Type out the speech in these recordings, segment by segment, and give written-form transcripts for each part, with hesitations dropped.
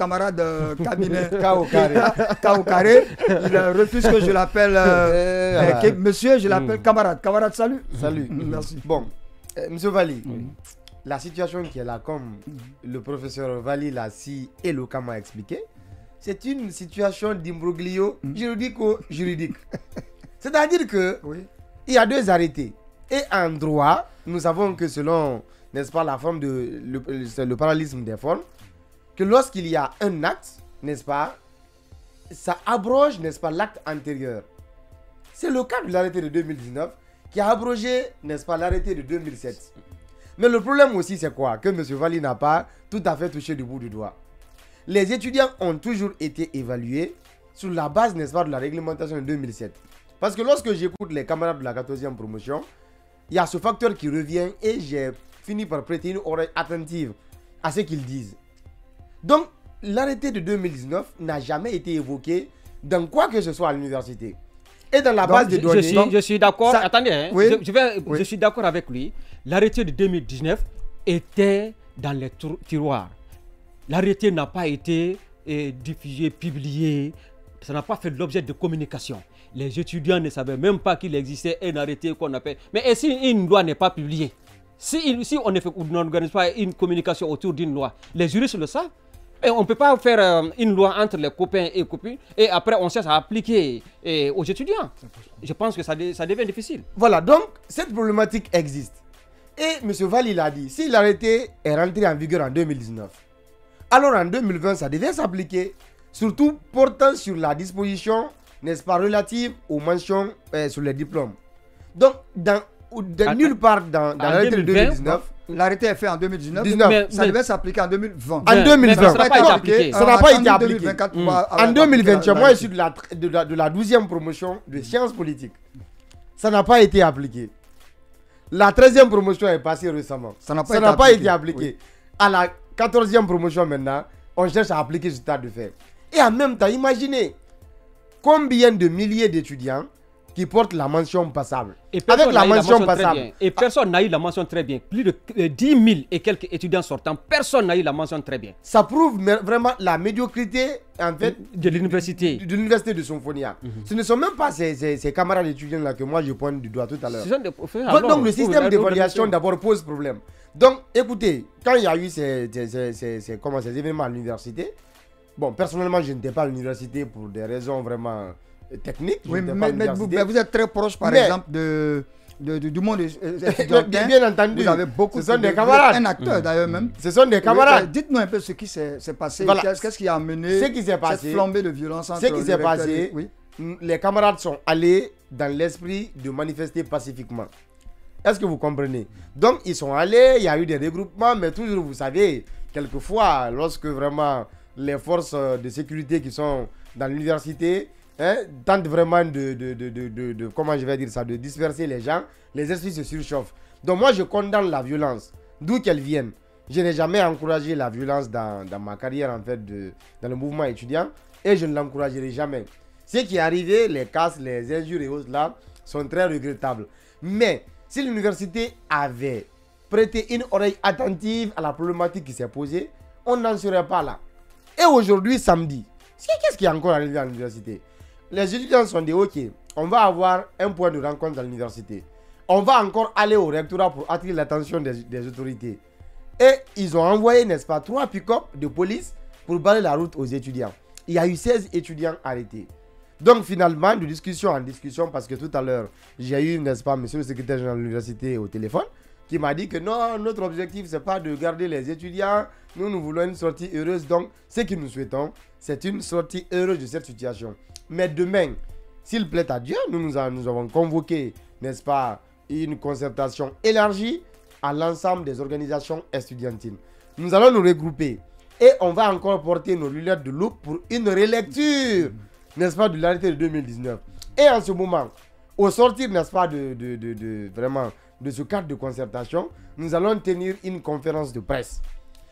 camarade cabinet K.O. Carré. K.O. Carré, il refuse que je l'appelle monsieur, je l'appelle camarade. Camarade, salut. Salut. Merci. Bon, monsieur Vali, la situation qui est là, comme le professeur Vali l'a si éloquemment expliqué, c'est une situation d'imbroglio juridique. C'est-à-dire que il y a deux arrêtés. Et en droit, nous savons que selon, n'est-ce pas, la forme de le parallélisme des formes, que lorsqu'il y a un acte, n'est-ce pas, ça abroge, n'est-ce pas, l'acte antérieur. C'est le cas de l'arrêté de 2019 qui a abrogé, n'est-ce pas, l'arrêté de 2007. Mais le problème aussi, c'est quoi? Que M. Vali n'a pas tout à fait touché du bout du doigt. Les étudiants ont toujours été évalués sur la base, n'est-ce pas, de la réglementation de 2007. Parce que lorsque j'écoute les camarades de la 14e promotion, il y a ce facteur qui revient et j'ai fini par prêter une oreille attentive à ce qu'ils disent. Donc, l'arrêté de 2019 n'a jamais été évoqué dans quoi que ce soit à l'université. Et dans la base de données... Je suis d'accord. Attendez, hein, oui. je suis d'accord avec lui. L'arrêté de 2019 était dans les tiroirs. L'arrêté n'a pas été diffusé, publié. Ça n'a pas fait l'objet de communication. Les étudiants ne savaient même pas qu'il existait un arrêté qu'on appelle... Mais et si une loi n'est pas publiée, si on n'organise pas une communication autour d'une loi, les juristes le savent. Et on ne peut pas faire une loi entre les copains et copines et après on cherche à appliquer aux étudiants. Je pense que ça devient difficile. Voilà, donc cette problématique existe. Et M. Vali l'a dit, si l'arrêté est rentré en vigueur en 2019, alors en 2020, ça devait s'appliquer, surtout portant sur la disposition, n'est-ce pas, relative aux mentions sur les diplômes. Donc, nulle part dans l'arrêté de 2019... L'arrêté est fait en 2019, ça devait s'appliquer en 2020. En 2020, ça n'a pas été appliqué. Ça n'a pas été appliqué. En 2020, moi je suis de la 12e promotion de sciences politiques. Ça n'a pas été appliqué. La 13e promotion est passée récemment. Ça n'a pas été appliqué. Oui. À la 14e promotion maintenant, on cherche à appliquer ce stade de fait. Et en même temps, imaginez combien de milliers d'étudiants qui portent la mention passable. Avec la mention passable. Et personne n'a eu la mention très bien. Plus de 10 000 et quelques étudiants sortants, personne n'a eu la mention très bien. Ça prouve vraiment la médiocrité en fait de l'université. De l'université de Symphonia. Ce ne sont même pas ces camarades étudiants là que moi je pointe du doigt tout à l'heure. Donc le système d'évaluation d'abord pose problème. Donc écoutez, quand il y a eu ces événements à l'université, bon personnellement je n'étais pas à l'université pour des raisons vraiment technique. Oui, mais vous êtes très proche, par exemple, du monde étudiant. Bien entendu. Vous avez beaucoup ce sont des camarades. Un acteur d'ailleurs même. Ce sont des camarades. Dites-nous un peu ce qui s'est passé. Voilà. Qu'est-ce qui a amené cette flambée de violence entre Ce qui s'est passé, les camarades sont allés dans l'esprit de manifester pacifiquement. Est-ce que vous comprenez? Donc, ils sont allés, il y a eu des regroupements, mais toujours, vous savez, quelquefois, lorsque vraiment les forces de sécurité qui sont dans l'université tentent vraiment comment je vais dire ça, de disperser les gens, les esprits se surchauffent. Donc moi je condamne la violence, d'où qu'elle vienne. Je n'ai jamais encouragé la violence dans ma carrière en fait dans le mouvement étudiant et je ne l'encouragerai jamais. Ce qui est arrivé, les casses, les injures et autres là, sont très regrettables. Mais si l'université avait prêté une oreille attentive à la problématique qui s'est posée, on n'en serait pas là. Et aujourd'hui, samedi, qu'est-ce qui est encore arrivé à l'université? Les étudiants sont dit, ok, on va avoir un point de rencontre à l'université. On va encore aller au rectorat pour attirer l'attention des autorités. Et ils ont envoyé, n'est-ce pas, 3 pick-up de police pour balayer la route aux étudiants. Il y a eu 16 étudiants arrêtés. Donc finalement, de discussion en discussion, parce que tout à l'heure, j'ai eu, n'est-ce pas, monsieur le secrétaire général de l'université au téléphone, qui m'a dit que non, notre objectif, ce n'est pas de garder les étudiants. Nous voulons une sortie heureuse. Donc, ce que nous souhaitons, c'est une sortie heureuse de cette situation. Mais demain, s'il plaît à Dieu, nous avons convoqué, n'est-ce pas, une concertation élargie à l'ensemble des organisations estudiantines. Nous allons nous regrouper et on va encore porter nos lunettes de loupe pour une relecture, n'est-ce pas, de l'arrêté de 2019. Et en ce moment, au sortir, n'est-ce pas, vraiment de ce cadre de concertation, nous allons tenir une conférence de presse.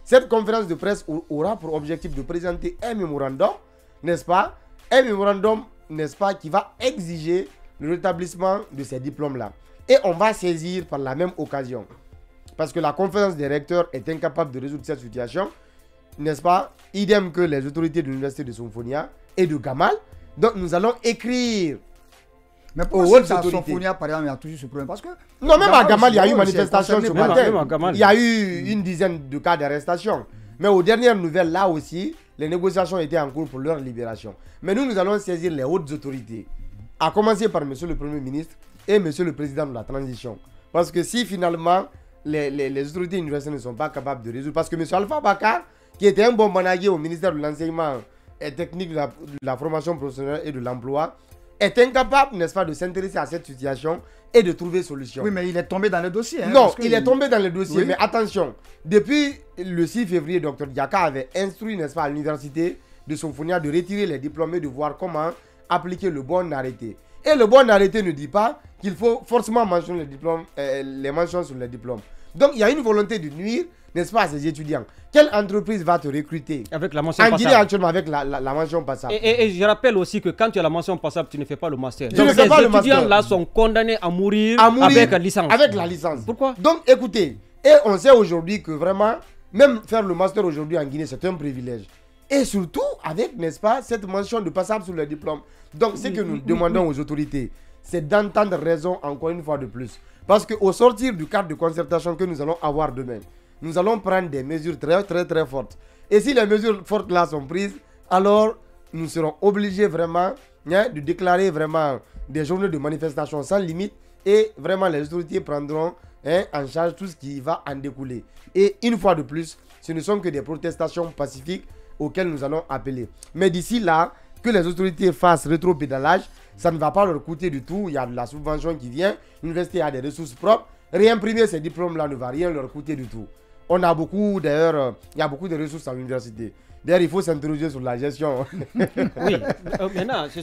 Cette conférence de presse aura pour objectif de présenter un mémorandum, n'est-ce pas, n'est-ce pas, qui va exiger le rétablissement de ces diplômes-là. Et on va saisir par la même occasion, parce que la conférence des recteurs est incapable de résoudre cette situation, n'est-ce pas, idem que les autorités de l'université de Somphonia et de Gamal. Donc nous allons écrire. Mais pourquoi à Somphonia, par exemple, il y a toujours ce problème? Parce que non, même à Gamal, il y a eu manifestation ce matin. Gamal. Il y a eu une dizaine de cas d'arrestation. Mais aux dernières nouvelles, là aussi, les négociations étaient en cours pour leur libération. Mais nous allons saisir les hautes autorités, à commencer par monsieur le Premier ministre et monsieur le Président de la transition. Parce que si finalement, les autorités universitaires ne sont pas capables de résoudre, parce que monsieur Alpha Bakar, qui était un bon manager au ministère de l'enseignement et technique de la formation professionnelle et de l'emploi, est incapable, n'est-ce pas, de s'intéresser à cette situation et de trouver solution. Oui, mais il est tombé dans le dossier. Hein, non, il est tombé dans le dossier, oui. Mais attention, depuis le 6 février, Dr Diaka avait instruit, n'est-ce pas, à l'université de Somphonia de retirer les diplômés, de voir comment appliquer le bon arrêté. Et le bon arrêté ne dit pas qu'il faut forcément mentionner les diplômes, les mentions sur les diplômes. Donc il y a une volonté de nuire, n'est-ce pas, à ces étudiants. Quelle entreprise va te recruter avec la mention en passable? Guinée actuellement avec la mention passable. Et je rappelle aussi que quand tu as la mention passable, tu ne fais pas le master. Tu ne fais pas le master. Les étudiants là sont condamnés à mourir avec la licence. Avec la licence. Pourquoi? Donc écoutez, et on sait aujourd'hui que vraiment, même faire le master aujourd'hui en Guinée, c'est un privilège. Et surtout avec, n'est-ce pas, cette mention de passable sur le diplôme. Donc ce que nous demandons aux autorités, c'est d'entendre raison encore une fois de plus. Parce qu'au sortir du cadre de concertation que nous allons avoir demain, nous allons prendre des mesures très fortes. Et si les mesures fortes là sont prises, alors nous serons obligés vraiment de déclarer vraiment des journées de manifestation sans limite. Et vraiment les autorités prendront en charge tout ce qui va en découler. Et une fois de plus, ce ne sont que des protestations pacifiques auxquelles nous allons appeler. Mais d'ici là, que les autorités fassent rétro-pédalage, ça ne va pas leur coûter du tout. Il y a de la subvention qui vient, l'université a des ressources propres. Réimprimer ces diplômes-là ne va rien leur coûter du tout. On a beaucoup, d'ailleurs, il y a beaucoup de ressources à l'université. D'ailleurs, il faut s'interroger sur la gestion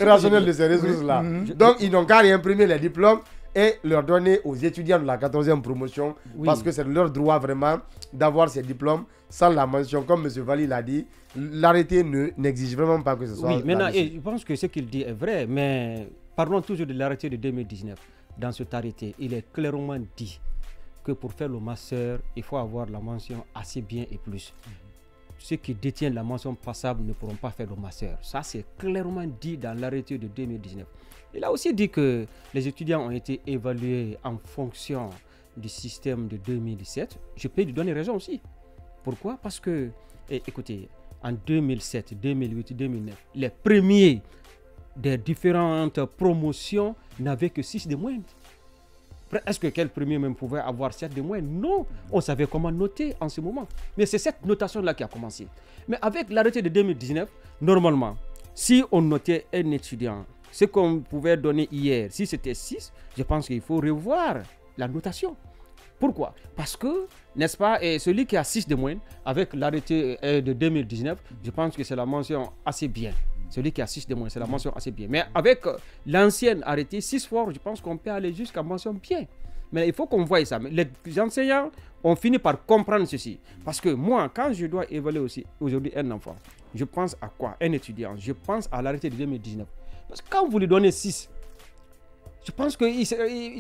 rationnelle de ces ressources-là. Donc, ils n'ont qu'à réimprimer les diplômes et leur donner aux étudiants de la 14e promotion, parce que c'est leur droit vraiment d'avoir ces diplômes sans la mention. Comme M. Valli l'a dit, l'arrêté n'exige vraiment pas que ce soit. Oui, maintenant, et je pense que ce qu'il dit est vrai, mais parlons toujours de l'arrêté de 2019. Dans cet arrêté, il est clairement dit que pour faire le master, il faut avoir la mention assez bien et plus. Ceux qui détiennent la mention passable ne pourront pas faire le master. Ça, c'est clairement dit dans l'arrêté de 2019. Il a aussi dit que les étudiants ont été évalués en fonction du système de 2017. Je peux lui donner raison aussi. Pourquoi? Parce que, écoutez, en 2007, 2008, 2009, les premiers des différentes promotions n'avaient que 6 de moyenne. Est-ce que quel premier même pouvait avoir 7 de moyenne? Non, on savait comment noter en ce moment. Mais c'est cette notation-là qui a commencé. Mais avec l'arrêté de 2019, normalement, si on notait un étudiant, ce qu'on pouvait donner hier, si c'était 6, je pense qu'il faut revoir la notation. Pourquoi? Parce que, n'est-ce pas, celui qui a 6 de moyenne, avec l'arrêté de 2019, je pense que c'est la mention assez bien. Celui qui a 6 de moyenne, c'est la mention assez bien. Mais avec l'ancienne arrêté 6 fort, je pense qu'on peut aller jusqu'à mention bien. Mais il faut qu'on voie ça. Mais les enseignants ont fini par comprendre ceci. Parce que moi, quand je dois évaluer aussi aujourd'hui un enfant, je pense à quoi? Un étudiant. Je pense à l'arrêté de 2019. Parce que quand vous lui donnez 6, je pense que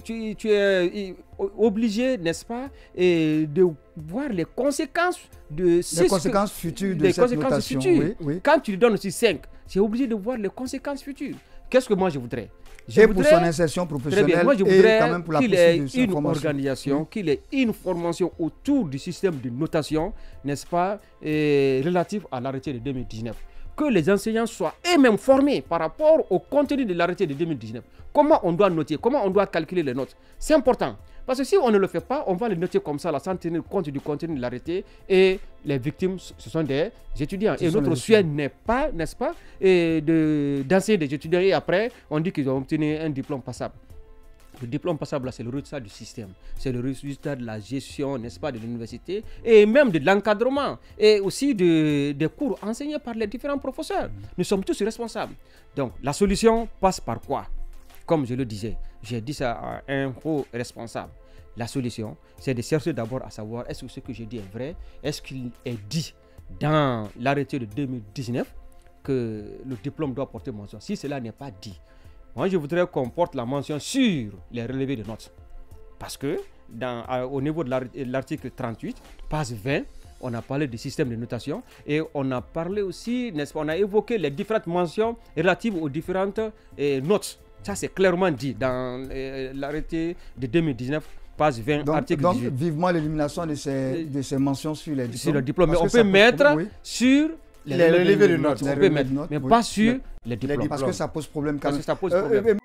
tu es obligé, n'est-ce pas, de voir les conséquences de les conséquences futures de cette notation. Oui. Quand tu lui donnes aussi 5, tu es obligé de voir les conséquences futures. Qu'est-ce que moi je voudrais? Pour son insertion professionnelle, moi je voudrais quand même pour la qu'il ait une formation. organisation, qu'il ait une formation autour du système de notation, n'est-ce pas, relatif à l'arrêté de 2019. Que les enseignants soient eux-mêmes formés par rapport au contenu de l'arrêté de 2019. Comment on doit noter, comment on doit calculer les notes. C'est important. Parce que si on ne le fait pas, on va les noter comme ça, sans tenir compte du contenu de l'arrêté. Et les victimes, ce sont des étudiants. Et notre souhait n'est pas, n'est-ce pas, d'enseigner des étudiants. Et après, on dit qu'ils ont obtenu un diplôme passable. Le diplôme passable, c'est le résultat du système. C'est le résultat de la gestion, n'est-ce pas, de l'université. Et même de l'encadrement. Et aussi des cours enseignés par les différents professeurs. Nous sommes tous responsables. Donc, la solution passe par quoi? Comme je le disais, j'ai dit ça à un haut responsable. La solution, c'est de chercher d'abord à savoir est-ce que ce que je dis est vrai? Est-ce qu'il est dit dans l'arrêté de 2019 que le diplôme doit porter mention? Si cela n'est pas dit, moi je voudrais qu'on porte la mention sur les relevés de notes. Parce que au niveau de l'article 38, page 20, on a parlé du système de notation et on a parlé aussi, n'est-ce pas, on a évoqué les différentes mentions relatives aux différentes notes. Ça, c'est clairement dit dans l'arrêté de 2019, page 20, article 18. Donc, vivement l'élimination de ces mentions sur les diplômes. Sur le diplôme, mais on peut mettre sur les relevés de notes. On peut mettre, mais pas sur les diplômes. Parce que ça pose problème quand même. Ça pose problème.